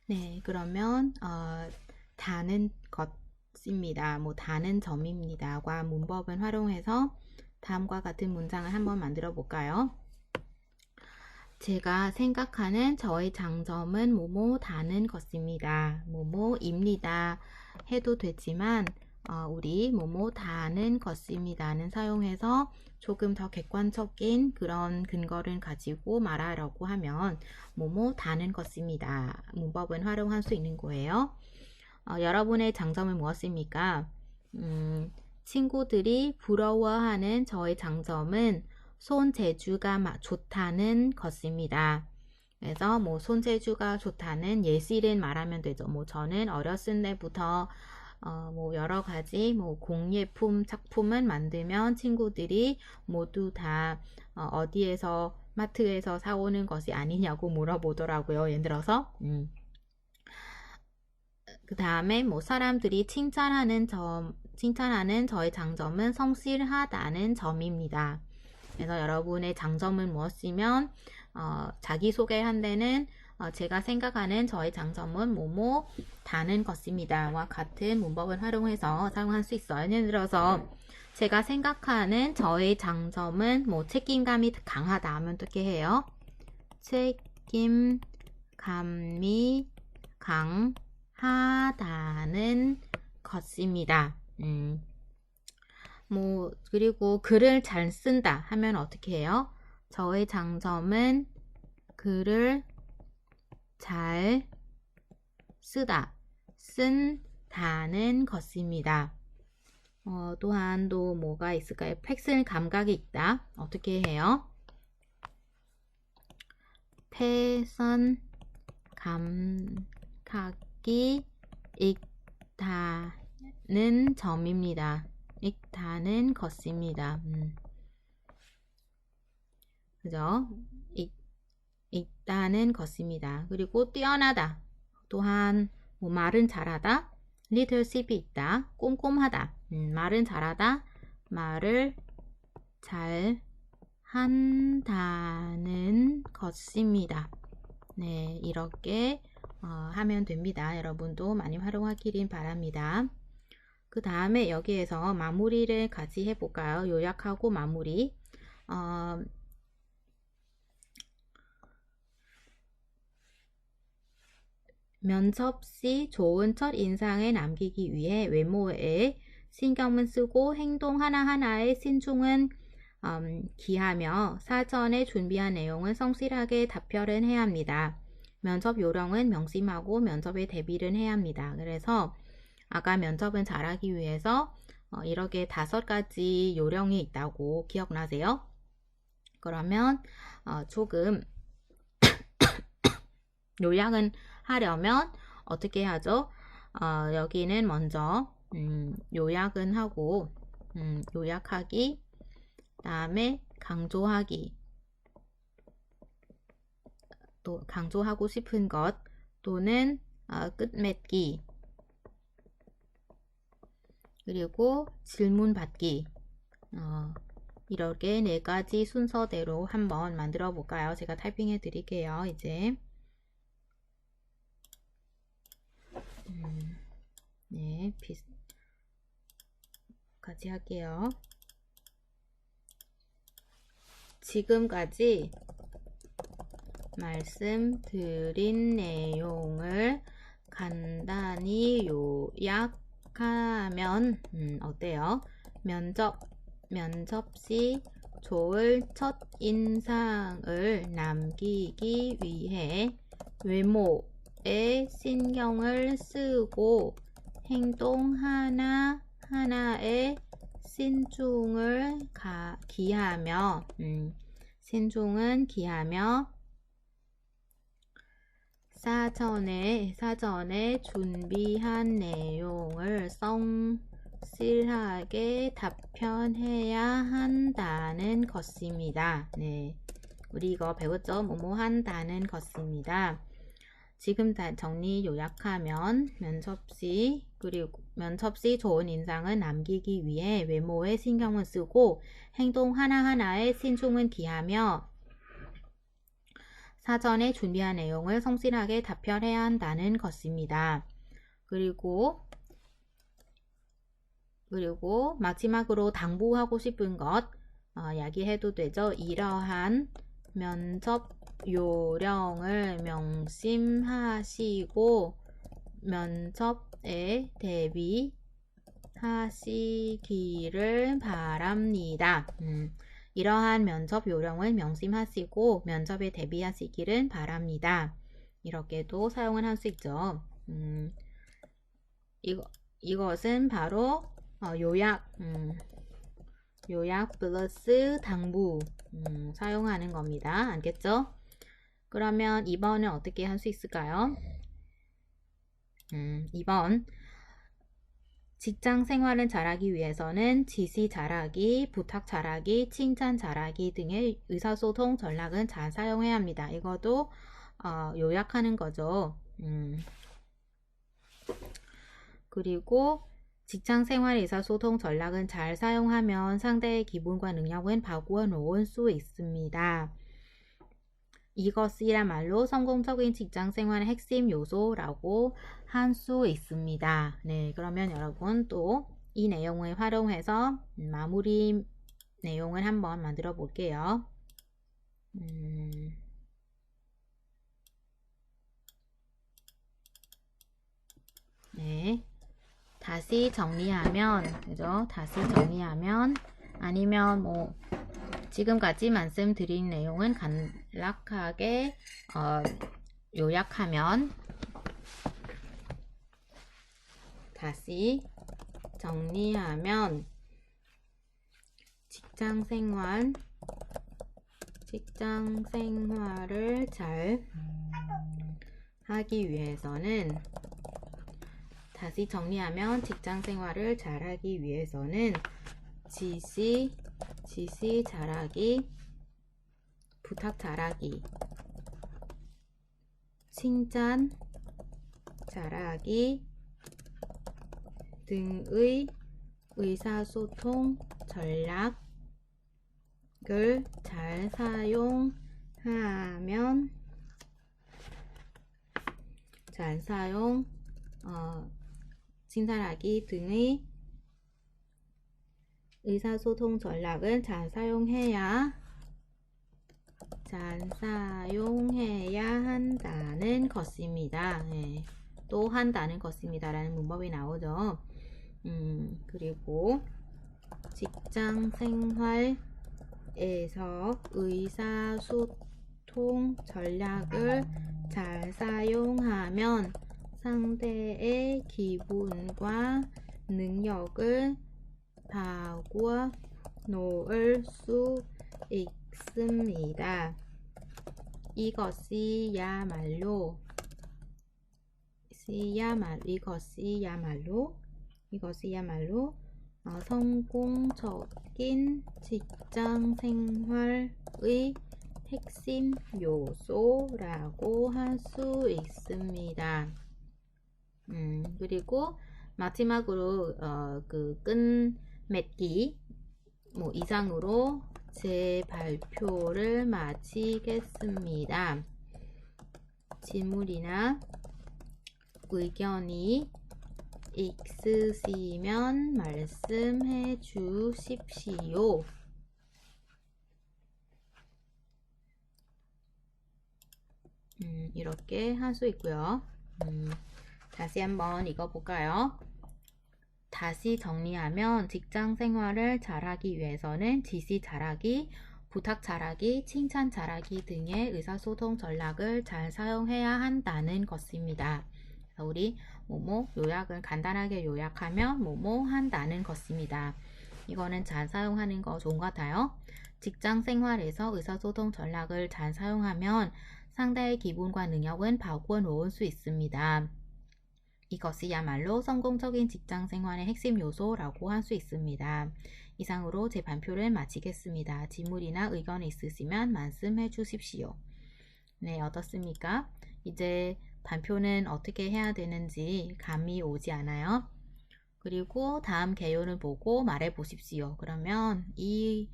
네, 그러면 다는 것입니다. 다는 점입니다과 문법을 활용해서 다음과 같은 문장을 한번 만들어 볼까요? 제가 생각하는 저의 장점은 뭐뭐 다는 것입니다. 뭐뭐입니다. 해도 되지만 우리 뭐뭐 다는 것입니다는 사용해서 조금 더 객관적인 그런 근거를 가지고 말하려고 하면 뭐뭐 다는 것입니다. 문법은 활용할 수 있는 거예요. 여러분의 장점은 무엇입니까? 친구들이 부러워하는 저의 장점은 손재주가 좋다는 것입니다. 그래서 손재주가 좋다는 예시를 말하면 되죠. 저는 어렸을 때부터 여러 가지 공예품 작품을 만들면 친구들이 모두 다 어디에서 마트에서 사오는 것이 아니냐고 물어보더라고요. 예를 들어서 그 다음에 사람들이 칭찬하는 저의 장점은 성실하다는 점입니다. 그래서 여러분의 장점은 무엇이면 자기소개한 데는 제가 생각하는 저의 장점은 뭐뭐 다는 것입니다. 와 같은 문법을 활용해서 사용할 수 있어요. 예를 들어서 제가 생각하는 저의 장점은 책임감이 강하다 하면 어떻게 해요? 책임감이 강하다는 것입니다. 그리고 글을 잘 쓴다 하면 어떻게 해요? 저의 장점은 글을 잘 쓴다는 것입니다. 또한 또 뭐가 있을까요? 패션 감각이 있다. 어떻게 해요? 패션 감각이 있다는 점입니다. 있다는 것입니다. 그죠? 있다는 것입니다. 그리고 뛰어나다. 또한 말은 잘하다. 리더십이 있다. 꼼꼼하다. 말은 잘하다. 말을 잘 한다는 것입니다. 네, 이렇게 하면 됩니다. 여러분도 많이 활용하기를 바랍니다. 그 다음에 여기에서 마무리를 같이 해볼까요? 요약하고 마무리. 면접 시 좋은 첫 인상을 남기기 위해 외모에 신경을 쓰고 행동 하나하나에 신중은 기하며 사전에 준비한 내용을 성실하게 답변을 해야 합니다. 면접 요령은 명심하고 면접에 대비를 해야 합니다. 그래서 아까 면접은 잘하기 위해서 이렇게 5가지 요령이 있다고 기억나세요? 그러면 조금 요약은 하려면 어떻게 하죠? 여기는 먼저 요약은 하고 요약하기, 다음에 강조하기, 또 강조하고 싶은 것 또는 끝맺기, 그리고 질문 받기, 이렇게 4가지 순서대로 한번 만들어 볼까요? 제가 타이핑해 드릴게요. 이제 네, 같이 할게요. 지금까지 말씀드린 내용을 간단히 요약하면 어때요? 면접 시 좋을 첫 인상을 남기기 위해 외모에 신경을 쓰고 행동 하나하나에 신중을 기하며 사전에 준비한 내용을 성실하게 답변해야 한다는 것입니다. 네, 우리 이거 배웠죠? 뭐뭐 한다는 것입니다. 지금 다 정리 요약하면 면접 시 좋은 인상을 남기기 위해 외모에 신경을 쓰고 행동 하나하나에 신중을 기하며 사전에 준비한 내용을 성실하게 답변해야 한다는 것입니다. 그리고 마지막으로 당부하고 싶은 것 이야기해도 되죠. 이러한 면접 요령을 명심하시고 면접에 대비하시기를 바랍니다. 이러한 면접 요령을 명심하시고 면접에 대비하시기를 바랍니다. 이렇게도 사용을 할 수 있죠. 이것은 바로 요약 플러스 당부 사용하는 겁니다. 알겠죠? 그러면 2번은 어떻게 할 수 있을까요? 2번 직장 생활을 잘하기 위해서는 지시 잘하기, 부탁 잘하기, 칭찬 잘하기 등의 의사소통 전략은 잘 사용해야 합니다. 이것도 요약하는 거죠. 그리고 직장 생활 의사소통 전략은 잘 사용하면 상대의 기분과 능력은 바꾸어 놓을 수 있습니다. 이것이야말로 성공적인 직장 생활의 핵심 요소라고 할 수 있습니다. 네, 그러면 여러분 또 이 내용을 활용해서 마무리 내용을 한번 만들어 볼게요. 네. 다시 정리하면, 그죠? 다시 정리하면, 아니면 지금까지 말씀드린 내용은 간략하게 요약하면, 다시 정리하면, 직장 생활을 잘 하기 위해서는 다시 정리하면 직장 생활을 잘하기 위해서는 지시 잘하기, 부탁 잘하기, 칭찬 잘하기 등의 의사소통 전략을 잘 칭찬하기 등의 의사소통 전략은 잘 사용해야 한다는 것입니다. 네. 또 한다는 것입니다. 라는 문법이 나오죠. 그리고 직장 생활에서 의사소통 전략을 잘 사용하면 상대의 기분과 능력을 바꾸어 놓을 수 있습니다. 이것이야말로 성공적인 직장 생활의 핵심 요소라고 할 수 있습니다. 그리고 마지막으로 끝맺기 이상으로 제 발표를 마치겠습니다. 질문이나 의견이 있으시면 말씀해 주십시오. 이렇게 할 수 있고요. 다시 한번 읽어볼까요? 다시 정리하면 직장 생활을 잘하기 위해서는 지시 잘하기, 부탁 잘하기, 칭찬 잘하기 등의 의사소통 전략을 잘 사용해야 한다는 것입니다. 그래서 우리 요약을 간단하게 요약하면 한다는 것입니다. 이거는 잘 사용하는 거 좋은 것 같아요. 직장 생활에서 의사소통 전략을 잘 사용하면 상대의 기분과 능력은 바꾸어 놓을 수 있습니다. 이것이야말로 성공적인 직장 생활의 핵심 요소라고 할 수 있습니다. 이상으로 제 발표를 마치겠습니다. 질문이나 의견이 있으시면 말씀해 주십시오. 네, 어떻습니까? 이제 발표는 어떻게 해야 되는지 감이 오지 않아요? 그리고 다음 개요를 보고 말해 보십시오. 그러면 이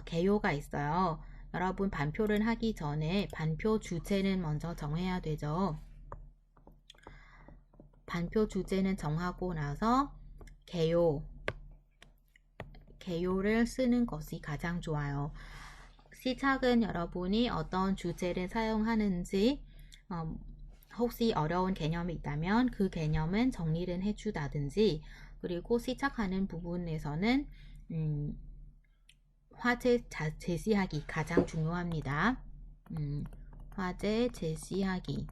개요가 있어요. 여러분 발표를 하기 전에 발표 주제는 먼저 정해야 되죠. 발표 주제는 정하고 나서 개요를 쓰는 것이 가장 좋아요. 시작은 여러분이 어떤 주제를 사용하는지 혹시 어려운 개념이 있다면 그 개념은 정리를 해주다든지, 그리고 시작하는 부분에서는 화제 제시하기 가장 중요합니다. 화제 제시하기.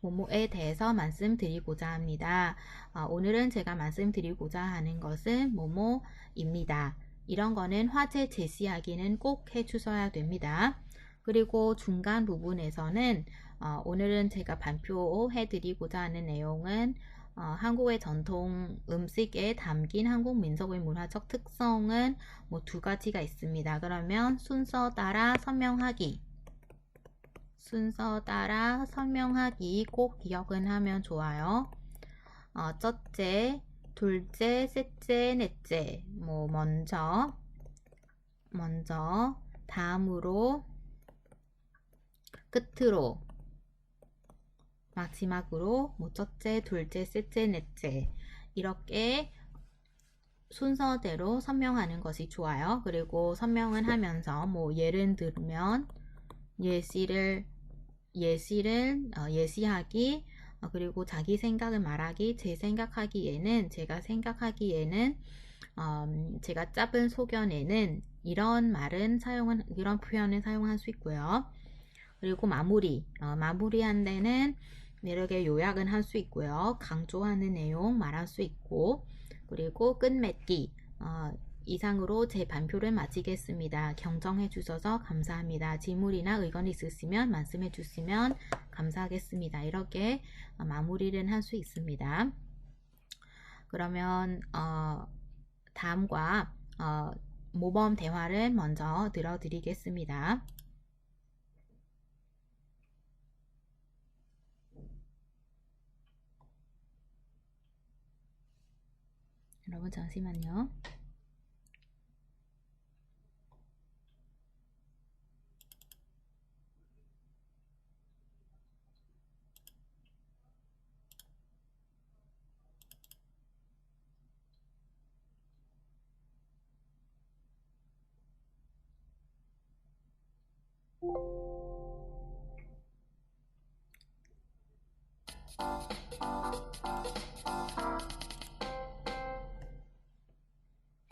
뭐뭐에 대해서 말씀드리고자 합니다. 오늘은 제가 말씀드리고자 하는 것은 뭐뭐입니다. 이런 거는 화제 제시하기는 꼭 해주셔야 됩니다. 그리고 중간 부분에서는 오늘은 제가 발표해 드리고자 하는 내용은 한국의 전통 음식에 담긴 한국 민속의 문화적 특성은 뭐 두 가지가 있습니다. 그러면 순서 따라 설명하기 꼭 기억은 하면 좋아요. 첫째, 둘째, 셋째, 넷째. 뭐 먼저, 다음으로, 끝으로, 마지막으로 뭐 첫째, 둘째, 셋째, 넷째 이렇게 순서대로 설명하는 것이 좋아요. 그리고 설명을 하면서 뭐 예를 들면 예시하기, 그리고 자기 생각을 말하기, 제가 생각하기에는 제가 짧은 소견에는 이런 표현을 사용할 수 있고요. 그리고 마무리한 데는 이렇게 요약은 할 수 있고요. 강조하는 내용 말할 수 있고, 그리고 끝맺기. 이상으로 제 발표를 마치겠습니다. 경청해 주셔서 감사합니다. 질문이나 의견이 있으시면 말씀해 주시면 감사하겠습니다. 이렇게 마무리를 할 수 있습니다. 그러면 다음과 모범 대화를 먼저 들어드리겠습니다. 여러분 잠시만요.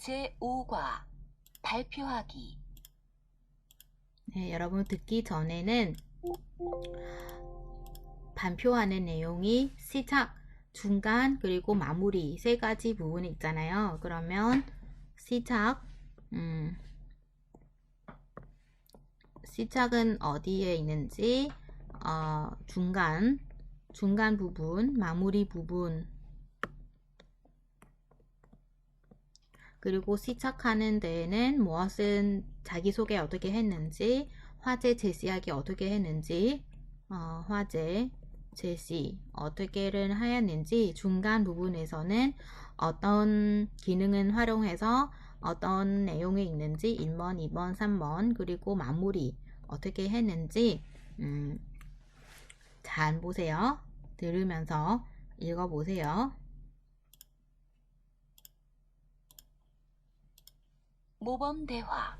제5과 발표하기. 네, 여러분 듣기 전에는 발표하는 내용이 시작, 중간, 그리고 마무리 세 가지 부분이 있잖아요. 그러면 시작은 어디에 있는지, 중간 부분, 마무리 부분, 그리고 시작하는 데에는 무엇은 자기소개 어떻게 했는지, 화제 제시하기 어떻게 했는지, 화제 제시 어떻게를 하였는지, 중간 부분에서는 어떤 기능을 활용해서 어떤 내용이 있는지 1번, 2번, 3번, 그리고 마무리 어떻게 했는지 잘 보세요. 들으면서 읽어보세요. 모범 대화.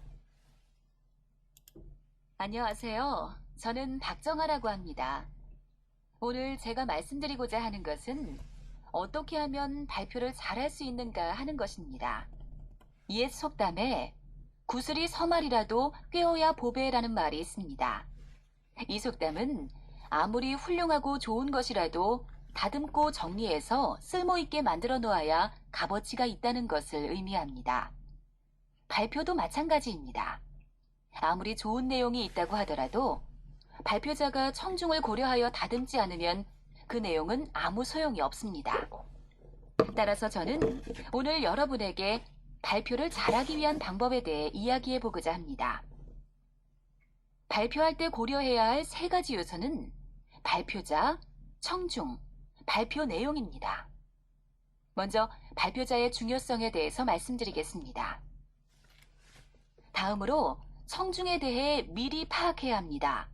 안녕하세요. 저는 박정아라고 합니다. 오늘 제가 말씀드리고자 하는 것은 어떻게 하면 발표를 잘할 수 있는가 하는 것입니다. 옛 속담에 구슬이 서말이라도 꿰어야 보배라는 말이 있습니다. 이 속담은 아무리 훌륭하고 좋은 것이라도 다듬고 정리해서 쓸모있게 만들어 놓아야 값어치가 있다는 것을 의미합니다. 발표도 마찬가지입니다. 아무리 좋은 내용이 있다고 하더라도 발표자가 청중을 고려하여 다듬지 않으면 그 내용은 아무 소용이 없습니다. 따라서 저는 오늘 여러분에게 발표를 잘하기 위한 방법에 대해 이야기해 보고자 합니다. 발표할 때 고려해야 할 세 가지 요소는 발표자, 청중, 발표 내용입니다. 먼저 발표자의 중요성에 대해서 말씀드리겠습니다. 다음으로 청중에 대해 미리 파악해야 합니다.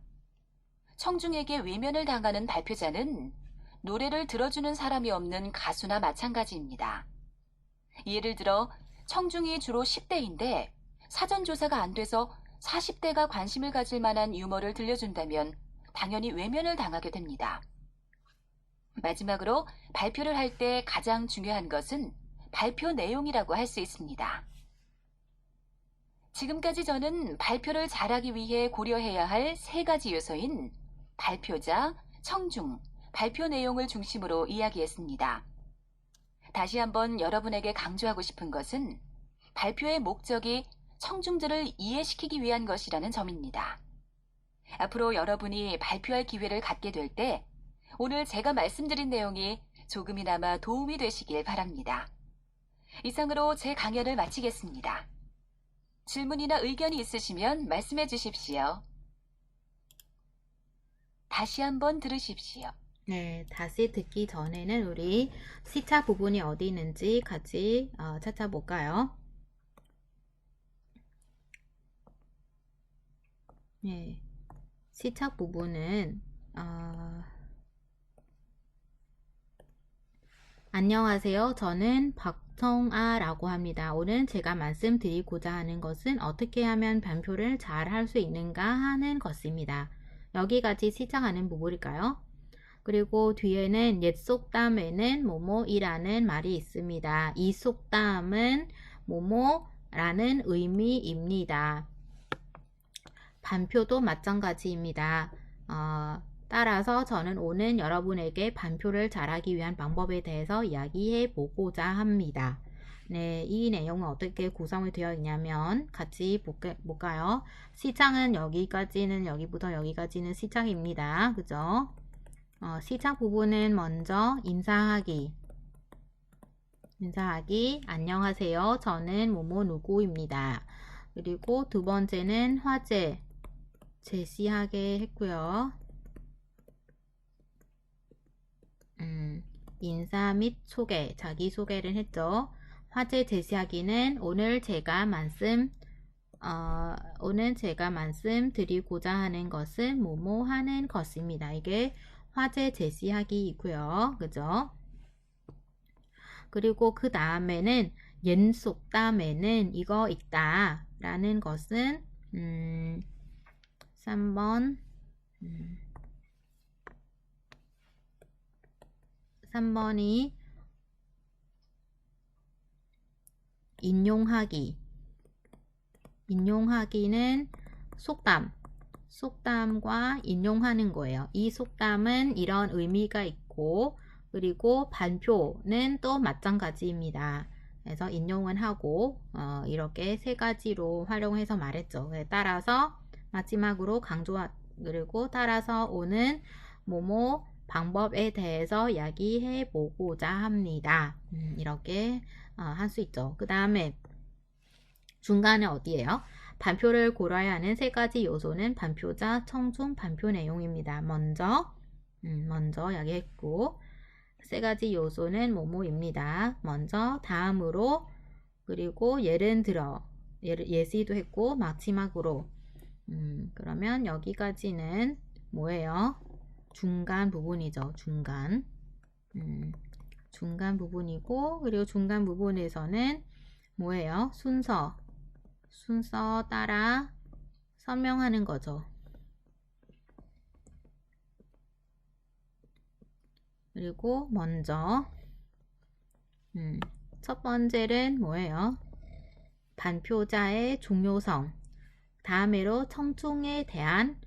청중에게 외면을 당하는 발표자는 노래를 들어주는 사람이 없는 가수나 마찬가지입니다. 예를 들어 청중이 주로 10대인데 사전 조사가 안 돼서 40대가 관심을 가질 만한 유머를 들려준다면 당연히 외면을 당하게 됩니다. 마지막으로 발표를 할 때 가장 중요한 것은 발표 내용이라고 할 수 있습니다. 지금까지 저는 발표를 잘하기 위해 고려해야 할 세 가지 요소인 발표자, 청중, 발표 내용을 중심으로 이야기했습니다. 다시 한번 여러분에게 강조하고 싶은 것은 발표의 목적이 청중들을 이해시키기 위한 것이라는 점입니다. 앞으로 여러분이 발표할 기회를 갖게 될 때 오늘 제가 말씀드린 내용이 조금이나마 도움이 되시길 바랍니다. 이상으로 제 강연을 마치겠습니다. 질문이나 의견이 있으시면 말씀해 주십시오. 다시 한번 들으십시오. 네, 다시 듣기 전에는 우리 시차 부분이 어디 있는지 같이 찾아볼까요? 네, 시차 부분은 안녕하세요. 저는 박정아라고 합니다. 오늘 제가 말씀드리고자 하는 것은 어떻게 하면 발표를 잘 할 수 있는가 하는 것입니다. 여기까지 시작하는 부분일까요? 그리고 뒤에는 옛 속담에는 뭐뭐이라는 말이 있습니다. 이 속담은 뭐뭐라는 의미입니다. 반표도 마찬가지입니다. 따라서 저는 오늘 여러분에게 반표를 잘하기 위한 방법에 대해서 이야기해 보고자 합니다. 네, 이 내용은 어떻게 구성이 되어 있냐면 같이 볼까요? 시장은 여기까지는 여기부터 여기까지는 시장입니다. 그죠? 시작 부분은 먼저 인사하기, 안녕하세요. 저는 뭐뭐 누구입니다. 그리고 두 번째는 화제, 제시하게 했고요. 인사 및 소개, 자기소개를 했죠. 화제 제시하기는 오늘 제가 말씀드리고자 하는 것은 뭐뭐 하는 것입니다. 이게 화제 제시하기이고요. 그죠? 그리고 그 다음에는 옛 속담에는 이거 있다 라는 것은 3번이 인용하기는 속담과 인용하는 거예요. 이 속담은 이런 의미가 있고 그리고 반표는 또 마찬가지입니다. 그래서 인용은 하고 이렇게 세 가지로 활용해서 말했죠. 따라서 마지막으로 그리고 따라서 오는 뭐뭐 방법에 대해서 이야기해 보고자 합니다. 이렇게 할 수 있죠. 그 다음에 중간에 어디예요? 반표를 고려해야 하는 세 가지 요소는 반표자, 청중, 반표 내용입니다. 먼저 이야기했고 세 가지 요소는 뭐뭐입니다. 먼저 다음으로 그리고 예를 들어 예시도 했고 마지막으로 그러면 여기까지는 뭐예요? 중간 부분이죠. 중간 부분이고 그리고 중간 부분에서는 뭐예요? 순서 따라 설명하는 거죠. 그리고 먼저 첫 번째는 뭐예요? 반표자의 중요성, 다음으로 청중에 대한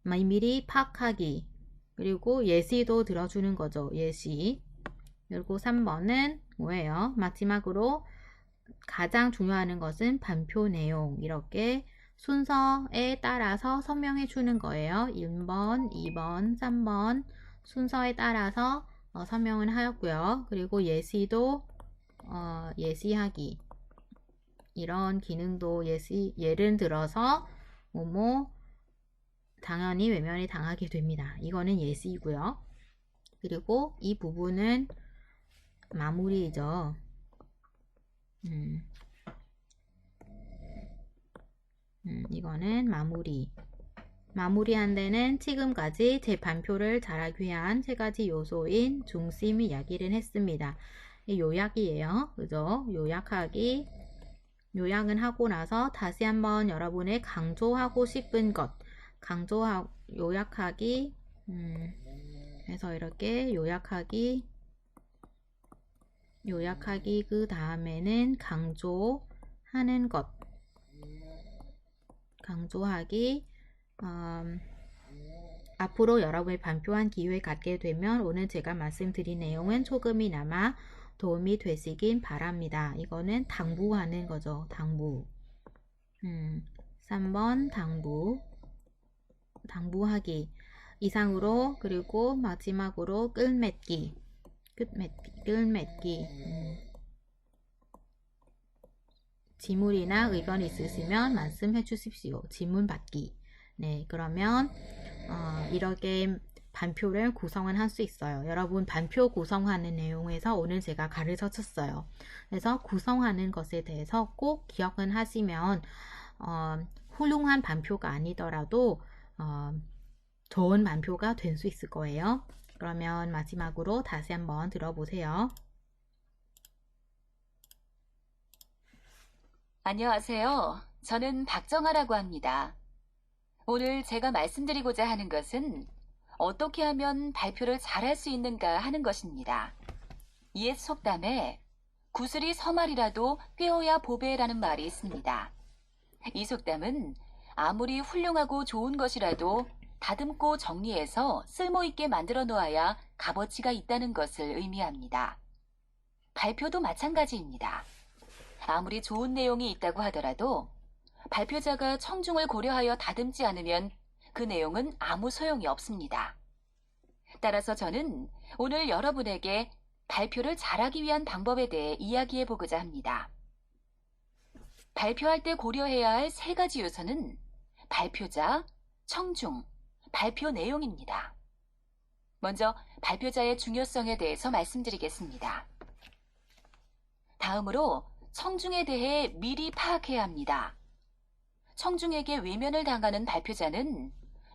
미리 파악하기, 그리고 예시도 들어주는 거죠. 예시. 그리고 3번은 뭐예요? 마지막으로 가장 중요한 것은 반표 내용. 이렇게 순서에 따라서 설명해 주는 거예요. 1번, 2번, 3번 순서에 따라서 설명을 하였고요. 그리고 예시도 예시하기. 이런 기능도 예를 들어서 뭐뭐 당연히 외면이 당하게 됩니다. 이거는 예시이고요. 그리고 이 부분은 마무리이죠. 이거는 마무리. 마무리한 데는 지금까지 제 발표를 잘하기 위한 세 가지 요소인 중심 이야기를 했습니다. 요약이에요. 그죠? 요약은 하고 나서 다시 한번 여러분의 강조하고 싶은 것, 요약하기, 그래서 이렇게 요약하기, 그 다음에는 강조하는 것, 강조하기, 앞으로 여러분이 발표한 기회 갖게 되면 오늘 제가 말씀드린 내용은 조금이나마 도움이 되시긴 바랍니다. 이거는 당부하는 거죠. 당부. 3번 당부하기. 이상으로 그리고 마지막으로 끝맺기. 질문이나 의견 있으시면 말씀해 주십시오. 질문 받기. 네, 그러면 이렇게 반표를 구성을 할 수 있어요. 여러분 반표 구성하는 내용에서 오늘 제가 가르쳐 줬어요. 그래서 구성하는 것에 대해서 꼭 기억은 하시면 훌륭한 반표가 아니더라도 좋은 반표가 될 수 있을 거예요. 그러면 마지막으로 다시 한번 들어보세요. 안녕하세요. 저는 박정아라고 합니다. 오늘 제가 말씀드리고자 하는 것은 어떻게 하면 발표를 잘할 수 있는가 하는 것입니다. 옛 속담에 구슬이 서말이라도 꿰어야 보배라는 말이 있습니다. 이 속담은 아무리 훌륭하고 좋은 것이라도 다듬고 정리해서 쓸모있게 만들어 놓아야 값어치가 있다는 것을 의미합니다. 발표도 마찬가지입니다. 아무리 좋은 내용이 있다고 하더라도 발표자가 청중을 고려하여 다듬지 않으면 그 내용은 아무 소용이 없습니다. 따라서 저는 오늘 여러분에게 발표를 잘하기 위한 방법에 대해 이야기해 보고자 합니다. 발표할 때 고려해야 할 세 가지 요소는 발표자, 청중, 발표 내용입니다. 먼저 발표자의 중요성에 대해서 말씀드리겠습니다. 다음으로 청중에 대해 미리 파악해야 합니다. 청중에게 외면을 당하는 발표자는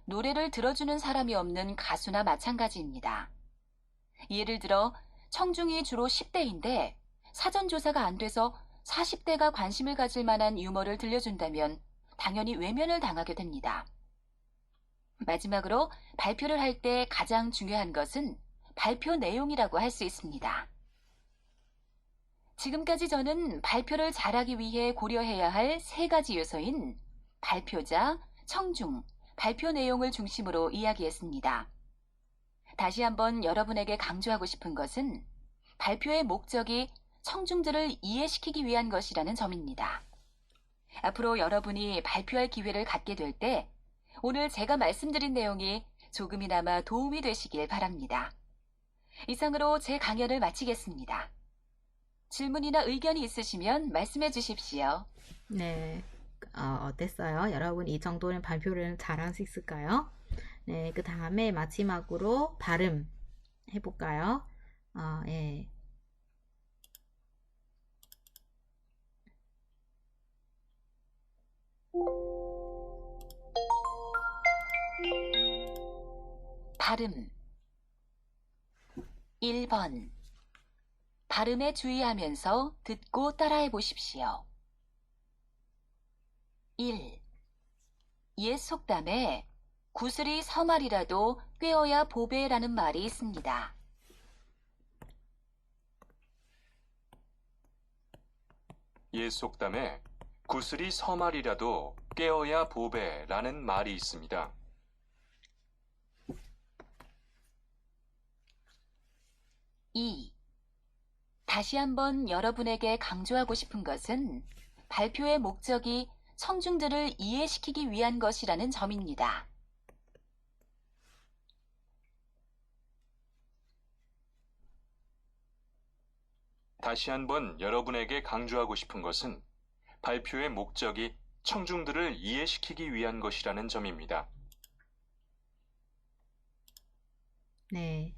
노래를 들어주는 사람이 없는 가수나 마찬가지입니다. 예를 들어 청중이 주로 10대인데 사전조사가 안 돼서 40대가 관심을 가질 만한 유머를 들려준다면 당연히 외면을 당하게 됩니다. 마지막으로 발표를 할 때 가장 중요한 것은 발표 내용이라고 할 수 있습니다. 지금까지 저는 발표를 잘하기 위해 고려해야 할 세 가지 요소인 발표자, 청중, 발표 내용을 중심으로 이야기했습니다. 다시 한번 여러분에게 강조하고 싶은 것은 발표의 목적이 청중들을 이해시키기 위한 것이라는 점입니다. 앞으로 여러분이 발표할 기회를 갖게 될 때 오늘 제가 말씀드린 내용이 조금이나마 도움이 되시길 바랍니다. 이상으로 제 강연을 마치겠습니다. 질문이나 의견이 있으시면 말씀해 주십시오. 네, 어땠어요? 여러분 이 정도는 발표를 잘할 수 있을까요? 네, 그 다음에 마지막으로 발음 해볼까요? 예. 발음 1번 발음에 주의하면서 듣고 따라해 보십시오. 1. 옛 속담에 구슬이 서말이라도 꿰어야 보배라는 말이 있습니다. 옛 속담에 구슬이 서말이라도 꿰어야 보배라는 말이 있습니다. 2. 다시 한번 여러분에게 강조하고 싶은 것은 발표의 목적이 청중들을 이해시키기 위한 것이라는 점입니다. 다시 한번 여러분에게 강조하고 싶은 것은 발표의 목적이 청중들을 이해시키기 위한 것이라는 점입니다. 네,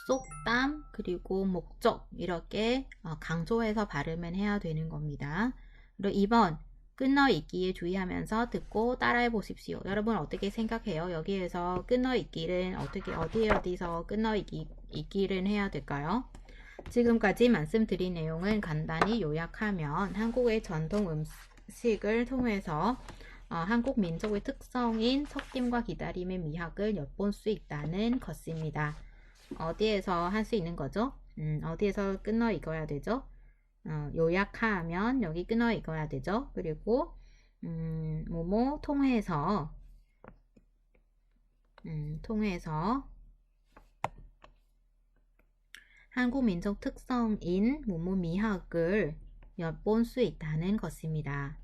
속담 그리고 목적 이렇게 강조해서 발음을 해야 되는 겁니다. 그리고 2번 끊어읽기에 주의하면서 듣고 따라해 보십시오. 여러분 어떻게 생각해요? 여기에서 끊어읽기는 어디서 끊어읽기를 해야 될까요? 지금까지 말씀드린 내용은 간단히 요약하면 한국의 전통 음식을 통해서 한국 민족의 특성인 섞임과 기다림의 미학을 엿볼 수 있다는 것입니다. 어디에서 할 수 있는 거죠? 어디에서 끊어 읽어야 되죠? 요약하면 여기 끊어 읽어야 되죠. 그리고 뭐뭐 통해서 한국 민족 특성인 뭐뭐 미학을 엿볼 수 있다는 것입니다.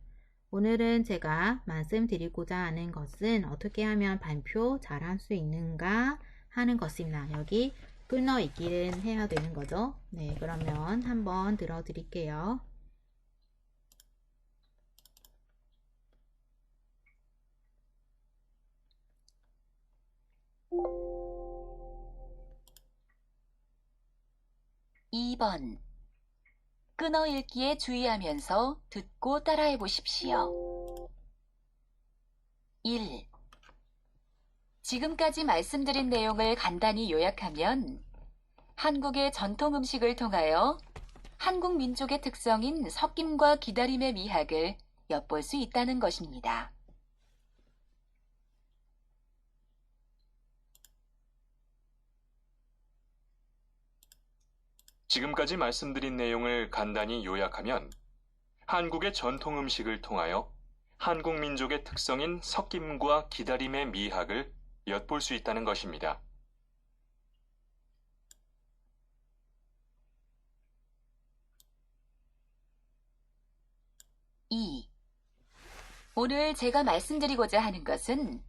오늘은 제가 말씀드리고자 하는 것은 어떻게 하면 발표 잘할 수 있는가 하는 것입니다. 여기 끊어 읽기를 해야 되는 거죠. 네, 그러면 한번 들어드릴게요. (2번) 끊어 읽기에 주의하면서 듣고 따라해 보십시오. 1. 지금까지 말씀드린 내용을 간단히 요약하면 한국의 전통 음식을 통하여 한국 민족의 특성인 섞임과 기다림의 미학을 엿볼 수 있다는 것입니다. 지금까지 말씀드린 내용을 간단히 요약하면 한국의 전통 음식을 통하여 한국 민족의 특성인 섞임과 기다림의 미학을 엿볼 수 있다는 것입니다. 2. 오늘 제가 말씀드리고자 하는 것은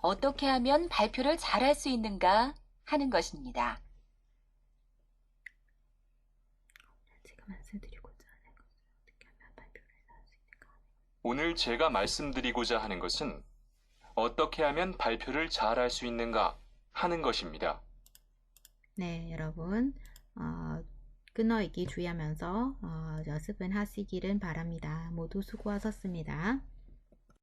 어떻게 하면 발표를 잘할 수 있는가 하는 것입니다. 오늘 제가 말씀드리고자 하는 것은 어떻게 하면 발표를 잘할 수 있는가 하는 것입니다. 네, 여러분 끊어 읽기 주의하면서 연습은 하시기를 바랍니다. 모두 수고하셨습니다.